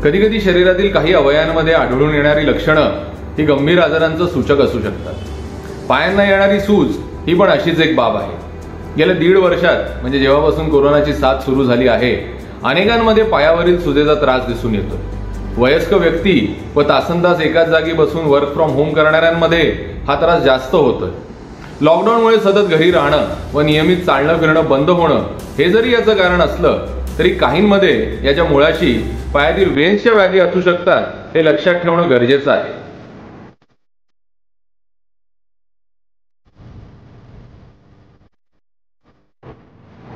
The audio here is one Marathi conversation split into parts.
कधी कधी शरीरातील काही अवयवांमध्ये आढळून येणारी लक्षणं ही गंभीर आजारांचं सूचक असू शकतात। पायांना येणारी सूज ही पण अशीच एक बाब आहे। गेल्या 1.5 वर्षात म्हणजे जेव्हापासून कोरोनाची साथ सुरू झाली आहे, अनेकांमध्ये पायावरील सुजेचा त्रास दिसून येतो। वयस्क व्यक्ती व तासनतास एकाच जागी बसून वर्क फ्रॉम होम करणाऱ्यांमध्ये हा त्रास जास्त होतोय। लॉकडाऊनमुळे सतत घरी राहणं व नियमित चालणं फिरणं बंद होणं हे जरी याचं कारण असलं तरी काहींमध्ये याच्या मुळाशी पायातील वेन्सच्या व्याधी असू शकतात हे लक्षात ठेवणं गरजेचं आहे।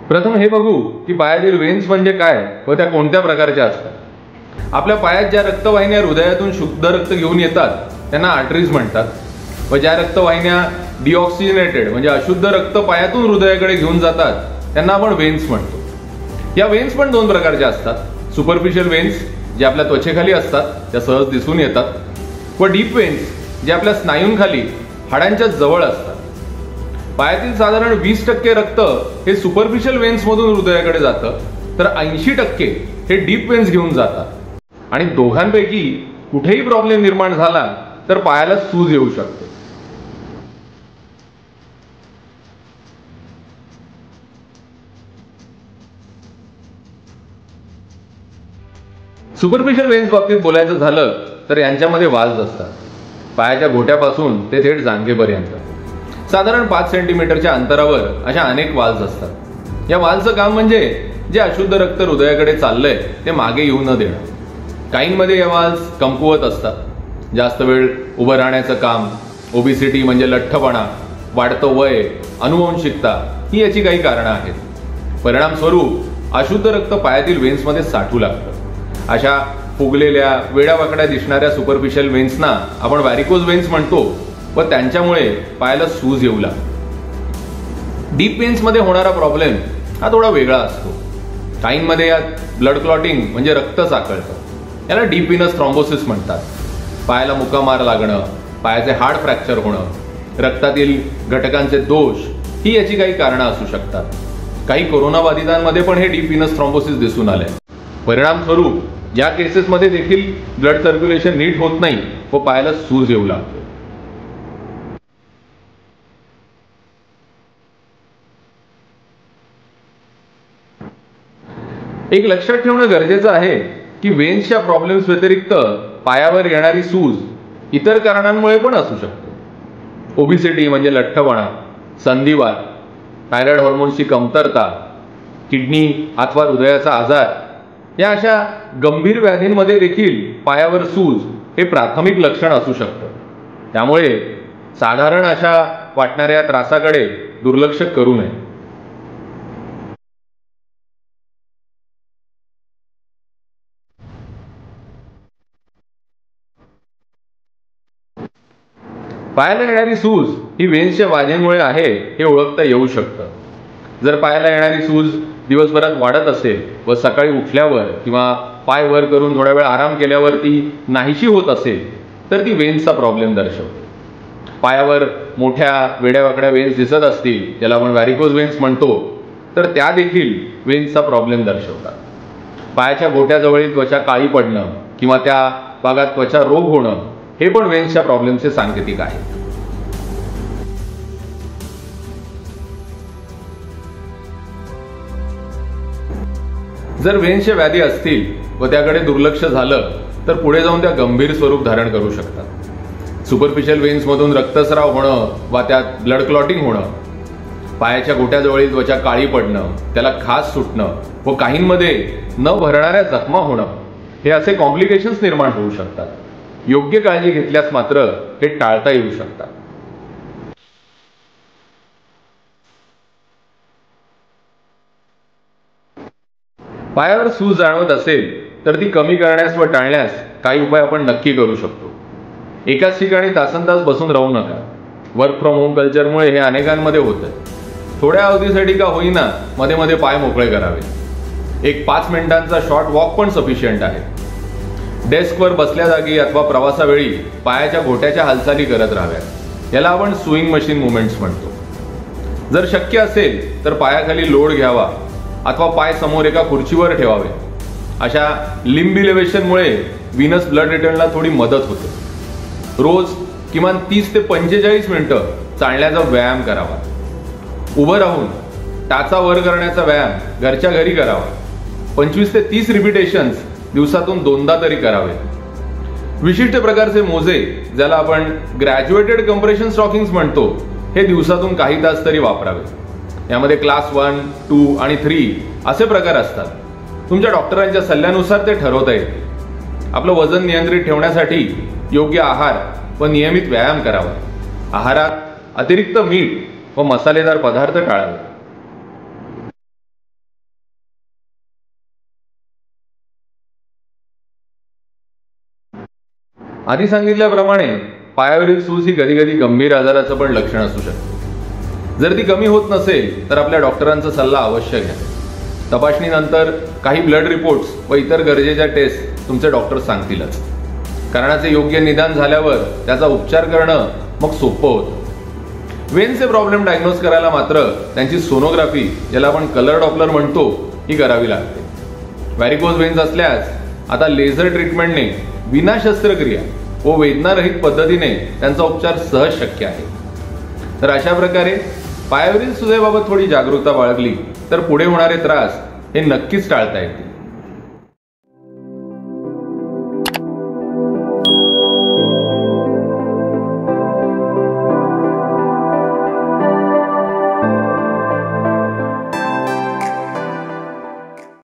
प्रथम हे बघू की पायातील वेन्स म्हणजे काय व त्या कोणत्या प्रकारच्या असतात। आपल्या पायात ज्या रक्तवाहिन्या हृदयातून शुद्ध रक्त घेऊन येतात त्यांना आर्टरीज म्हणतात व ज्या रक्तवाहिन्या डिऑक्सिजनेटेड म्हणजे अशुद्ध रक्त पायातून हृदयाकडे घेऊन जातात त्यांना आपण वेन्स म्हणतो। या वेन्स पण 2 प्रकारच्या असतात। सुपरफिशियल वेन्स जे आपल्या त्वचेखाली असतात त्या सहज दिसून येतात व डीप वेन्स जे आपल्या स्नायूंखाली हाडांच्या जवळ असतात। पायातील साधारण 20% रक्त हे सुपरफिशियल वेन्स मधून हृदयाकडे जातं तर 80% हे डीप वेन्स घेऊन जातात आणि दोघांपैकी कुठेही प्रॉब्लेम निर्माण झाला तर पायाला सूज येऊ शकते। सुपरफिशियल वेन्स बाबतीत बोलायचं झालं तर यांच्यामध्ये वाल्व्ज असतात। पायाच्या घोट्यापासून ते थेट जांघेपर्यंत साधारण 5 सेंटीमीटरच्या अंतरावर अशा अनेक वाल्व्ज असतात। या वाल्व्हचं काम म्हणजे जे अशुद्ध रक्त हृदयाकडे चाललंय ते मागे येऊ न देणं। काहींमध्ये या वाल्व्ज कमकुवत असतात। जास्त वेळ उभं राहण्याचं काम, ओबेसिटी म्हणजे लठ्ठपणा, वाढतं वय, अनुवंशिकता ही याची काही कारणं आहेत। परिणामस्वरूप अशुद्ध रक्त पायातील वेन्समध्ये साठू लागतं। अशा फुगलेल्या वेड्यावाकड्या दिसणाऱ्या सुपरफिशियल वेन्सना आपण व्हॅरिकोज वेन्स म्हणतो व त्यांच्यामुळे पायाला सूज येऊ लागते। डीप वेन्स मध्ये होणारा प्रॉब्लेम हा थोडा वेगळा असतो। काहींमध्ये यात ब्लड क्लॉटिंग म्हणजे रक्त साकळतं, याला डीप व्हीनस थ्रॉम्बोसिस म्हणतात। पायाला मुकामार लागणं, पायाचे हाड फ्रॅक्चर होणं, रक्तातील घटकांचे दोष ही याची काही कारणं असू शकतात। काही कोरोना बाधितांमध्ये पण हे डीप व्हीनस थ्रॉम्बोसिस दिसून आलंय। परिणामस्वरूप या केसेसमध्ये देखील ब्लड सर्क्युलेशन नीट होत नाही व पायाला सूज येऊ लागते। एक लक्षात ठेवणं गरजेचं आहे की वेन्सच्या प्रॉब्लेम्स व्यतिरिक्त पायावर येणारी सूज इतर कारणांमुळे पण असू शकते। ओबेसिटी म्हणजे लठ्ठपणा, संधिवात, थायरॉइड हार्मोन्सची कमतरता, किडनी अथवा हृदयाचा आजार या अशा गंभीर व्याधींमध्ये देखील पायावर सूज हे प्राथमिक लक्षण असू शकतं। त्यामुळे साधारण अशा वाटणाऱ्या त्रासाकडे दुर्लक्ष करू नये। पायाला येणारी सूज ही वेन्सच्या बाधेमुळे आहे हे ओळखता येऊ शकतं। जर पायाला येणारी सूज दिवसभरात वाढत असेल व सकाळी उठल्यावर किंवा पाय वर करून थोड्या वेळ आराम केल्यावर ती नाहीशी होत असेल तर ती वेन्सचा प्रॉब्लेम दर्शवते। पायावर मोठ्या वेड्यावाकड्या वेन्स दिसत असतील, ज्याला आपण व्हॅरिकोज वेन्स म्हणतो, तर त्या देखील वेन्सचा प्रॉब्लेम दर्शवतात। पायाच्या घोट्याजवळील त्वचा काळी पडणं किंवा त्या भागात त्वचा रोग होणं हे पण वेन्सच्या प्रॉब्लेमचे सांकेतिक आहे। जर वेन्सच्या व्याधी असतील व त्याकडे दुर्लक्ष झालं तर पुढे जाऊन त्या गंभीर स्वरूप धारण करू शकतात। सुपरफिशियल वेन्स मधून रक्तस्राव होणं वा त्यात ब्लड क्लॉटिंग होणं, पायाच्या घोट्याजवळील त्वचा काळी पडणं, त्याला खाज सुटणं व काहींमध्ये न भरणाऱ्या जखमा होणं हे असे कॉम्प्लिकेशन्स निर्माण होऊ शकतात। योग्य काळजी घेतल्यास मात्र हे टाळता येऊ शकतात। पायावर सूज जाणवत असेल तर ती कमी करण्यास व टाळण्यास काही उपाय आपण नक्की करू शकतो। एकाच ठिकाणी तासनतास बसून राहू नका। वर्क फ्रॉम होम कल्चरमुळे हे अनेकांमध्ये होतं। थोड्या अवधीसाठी का होईना मध्ये मध्ये पाय मोकळे करावे। एक 5 मिनिटांचा शॉर्ट वॉक पण सफिशियंट आहे। डेस्कवर बसल्या जागी अथवा प्रवासावेळी पायाच्या घोट्याच्या हालचाली करत राहाव्यात, याला आपण स्विंग मशीन मुवमेंट्स म्हणतो। जर शक्य असेल तर पायाखाली लोड घ्यावा अथवा पाय समोर एका खुर्चीवर ठेवावे। अशा लिम्ब इलेव्हेशनमुळे व्हीनस ब्लड रिटर्नला थोडी मदत होते. रोज किमान 30 ते 45 मिनिटं चालण्याचा व्यायाम करावा. उभं राहून टाचा वर करण्याचा व्यायाम घरच्या घरी करावा. 25 ते 30 रिपिटेशन्स दिवसातून 2दा तरी करावे. विशिष्ट प्रकारचे मोजे, ज्याला आपण ग्रॅज्युएटेड कम्प्रेशन स्टॉकिंग्स म्हणतो, हे दिवसातून काही तास तरी वापरावे. यामध्ये क्लास 1, 2 आणि 3 असे प्रकार असतात. तुमच्या डॉक्टरांच्या सल्ल्यानुसार ते ठरवता येते. आपलं वजन नियंत्रित ठेवण्यासाठी योग्य आहार व नियमित व्यायाम करावा. आहारात अतिरिक्त मीठ व मसालेदार पदार्थ टाळावे. आधी सांगितल्याप्रमाणे पायावरील सूज ही कधी कधी गंभीर आजाराचं पण लक्षण असू शकते. जर ती कमी होत नसेल तर आपल्या डॉक्टरांचा सल्ला अवश्य घ्या. तपासणीनंतर काही ब्लड रिपोर्ट्स व इतर गरजेच्या टेस्ट तुमचे डॉक्टर सांगतीलच. कारणाचे योग्य निदान झाल्यावर त्याचा उपचार करणं मग सोपं होतं. वेन्सचे प्रॉब्लेम डायग्नोज करायला मात्र त्यांची सोनोग्राफी, ज्याला आपण कलर डॉपलर म्हणतो, ही करावी लागते. व्हॅरिकोज वेन्स असल्यास आता लेझर ट्रीटमेंटने विना शस्त्रक्रिया व वेदनारहित पद्धतीने त्यांचा उपचार सहज शक्य आहे. तर अशा प्रकारे पायावरील सुजेबाबत थोडी जागरूकता बाळगली तर पुढे होणारे त्रास हे नक्कीच टाळता येतील.